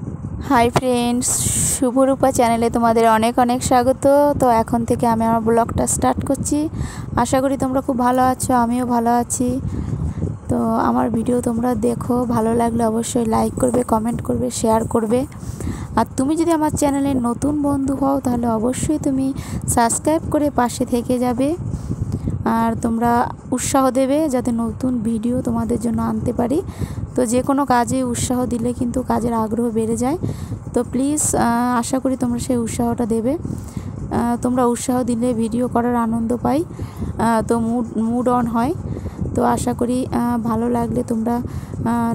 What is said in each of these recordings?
Hi friends शुभरूपा चैनेले तुम्हारे अनेक अनेक स्वागत। तो एखन थेके आमी आमार ब्लगटा स्टार्ट करछि। आशा करी तोमरा खूब भालो आछो, आमिओ भालो आछि। तो आमार भिडियो तोमरा देखो, भालो लागले अवश्यई लाइक करबे, कमेंट करबे, शेयर करबे। और तुमी जदि आमार चैनेले नतून बंधु हओ ताहले अवश्यई तुमी सबस्क्राइब करे पाशे थेके जाबे और तोमरा उत्साह देबे जाते नतून भिडियो तोमादेर जोन्नो आनते पारी। तो जे कोनो काजे उत्साह दिले किन्तु काजेर आग्रह बेड़े जाए। तो प्लिज आशा करी तोमरा सेई उत्साहटा देबे। तोमरा उत्साह दिले भिडियो करार आनंद पाई, तो मूड अन हय। तो आशा करी भालो लागले तोमरा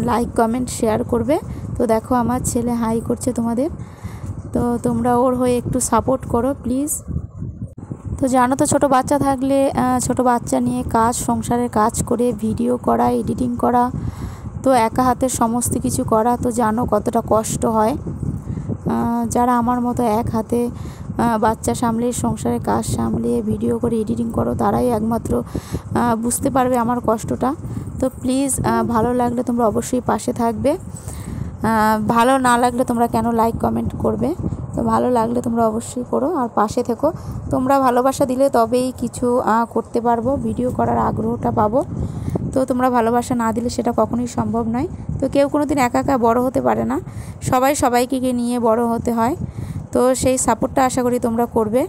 लाइक कमेंट शेयर करबे। तो देखो आमार छेले हाई करछे तोमादेर, तो तोमरा ओर हये एकटु सापोर्ट करो प्लिज। तो जानो तो छोटो बाच्चा थाकले छोटो बाच्चा निये काज संसारेर काज करे भिडियो करा एडिटिंग करा तो एका हाथे समस्त किछु करा तो जानो कतटा कष्ट हय। যারা আমার মতো এক হাতে বাচ্চা সামলিয়ে সংসারের কাজ সামলিয়ে ভিডিও করে এডিটিং করো তারাই একমাত্র বুঝতে পারবে আমার কষ্টটা। তো প্লিজ ভালো লাগলে তোমরা অবশ্যই পাশে থাকবে, ভালো না লাগলে তোমরা কেন লাইক কমেন্ট করবে। তো ভালো লাগলে তোমরা অবশ্যই করো আর পাশে থেকো। তোমরা ভালোবাসা দিলে তবেই কিছু করতে পারবো, ভিডিও করার আগ্রহটা পাবো। তো তোমরা ভালোবাসা না দিলে সেটা কখনোই সম্ভব নয়। তো কেউ কোনোদিন একা একা বড় হতে পারে না, সবাই সবাইকে নিয়ে বড় হতে হয়। তো সেই সাপোর্টটা আশা করি তোমরা করবে।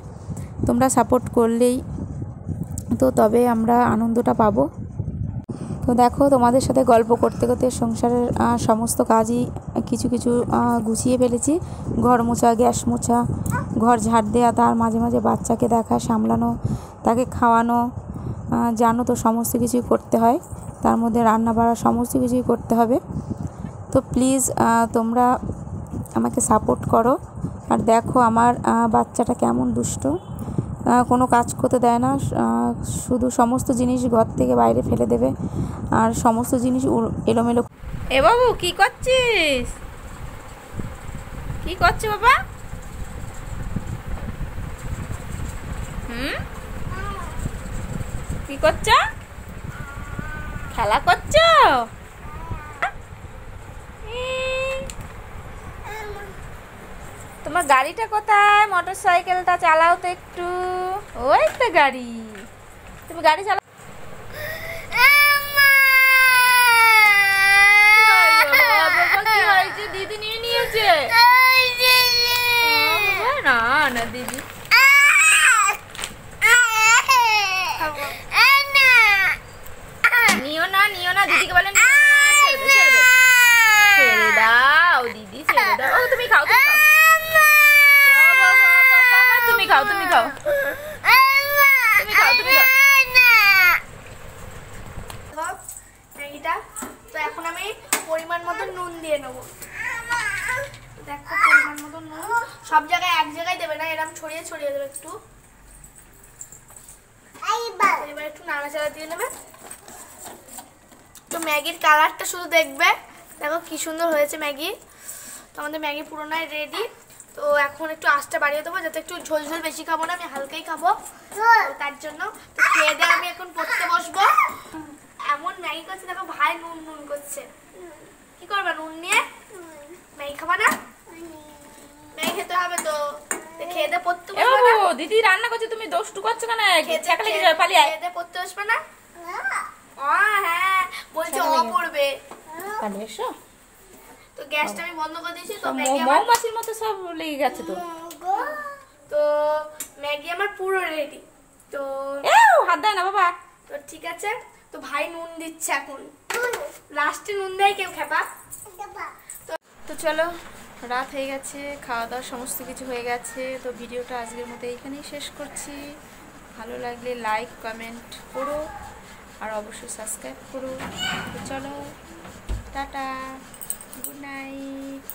তোমরা সাপোর্ট করলেই তো তবে আমরা আনন্দটা পাবো। তো দেখো তোমাদের সাথে গল্প করতে করতে সংসারের সমস্ত কাজই কিছু কিছু গুছিয়ে ফেলেছি। ঘর মোছা, গ্যাস মোছা, ঘর ঝাড় দেওয়া, তার মাঝে মাঝে বাচ্চাকে দেখা, সামলানো, তাকে খাওয়ানো, জানো তো সমস্ত কিছুই করতে হয়। তার মধ্যে রান্না বাড়া সমস্ত কিছুই করতে হবে। তো প্লিজ তোমরা আমাকে সাপোর্ট করো। আর দেখো আমার বাচ্চাটা কেমন দুষ্ট, কোনো কাজ করতে দেয় না, শুধু সমস্ত জিনিস ঘর থেকে বাইরে ফেলে দেবে আর সমস্ত জিনিস এলোমেলো। এ বাবু কি করছিস, কি করছো বাবা? কি করছো? খেলা করছো? তোমার গাড়িটা কোথায়? মোটর সাইকেলটা চালাও তো একটু। ওই তো গাড়ি, তুমি গাড়ি চালাও। দিদি নিয়ে নিয়েছে না না দিদি নিও না, নিও না, দিদিকে বলেন ছেড়ে দাও, দিদি ছেড়ে দাও। ও তুমি খাও, তুমি খাও, তুমি খাও, তুমি খাও, তুমি খাও, তুমি খাও ম্যাগিটা। তো এখন আমি পরিমাণ মতো নুন দিয়ে নেবো। দেখো পরিমাণ মতো নুন, সব জায়গায় এক জায়গায় দেবে না, এরকম ছড়িয়ে ছড়িয়ে দেবে একটু। এবার একটু নাড়াচাড়া দিয়ে নেবে। তো ম্যাগির কালারটা শুধু দেখবে, দেখো কি সুন্দর হয়েছে ম্যাগি। তো আমাদের ম্যাগি পুরোটাই রেডি। তো এখন একটু আঁচটা বাড়িয়ে দেবো, যাতে একটু ঝোল ঝোল বেশি খাবো না, আমি হালকাই খাবো তার জন্য। তো খেয়ে দিয়ে আমি এখন পড়তে বসবো। এমন ম্যাগি করছে দেখো, ভাই নুন নুন করছে। কি করবে নুন নিয়ে? ম্যাগি খাবা না? ম্যাগি খেতে হবে তো খেয়ে দিয়ে পড়তে বসবে না। দিদি রান্না করছে, তুমি দোষ্টু করছো কেন? পালিয়ে খেয়ে দিয়ে পড়তে বসবে না? হ্যাঁ বলছে ও পড়বে, পালিয়ে এসো। তো গ্যাসটা আমি বন্ধ করে দিয়েছি। তো মৌমাছির মতো সব লেগে গেছে। তো তো ম্যাগি আমার পুরো রেডি। তো হাত দেয় না বাবা। তো ঠিক আছে, তো ভাই নুন দিচ্ছে এখন, লাস্টে নুন দেয় কেউ খেপা। তো চলো, রাত হয়ে গেছে, খাওয়া দাওয়া সমস্ত কিছু হয়ে গেছে। তো ভিডিওটা আজকের মতো এইখানেই শেষ করছি। ভালো লাগলে লাইক কমেন্ট করো আর অবশ্যই সাবস্ক্রাইব করো। তো চলো, টাটা, গুড নাইট।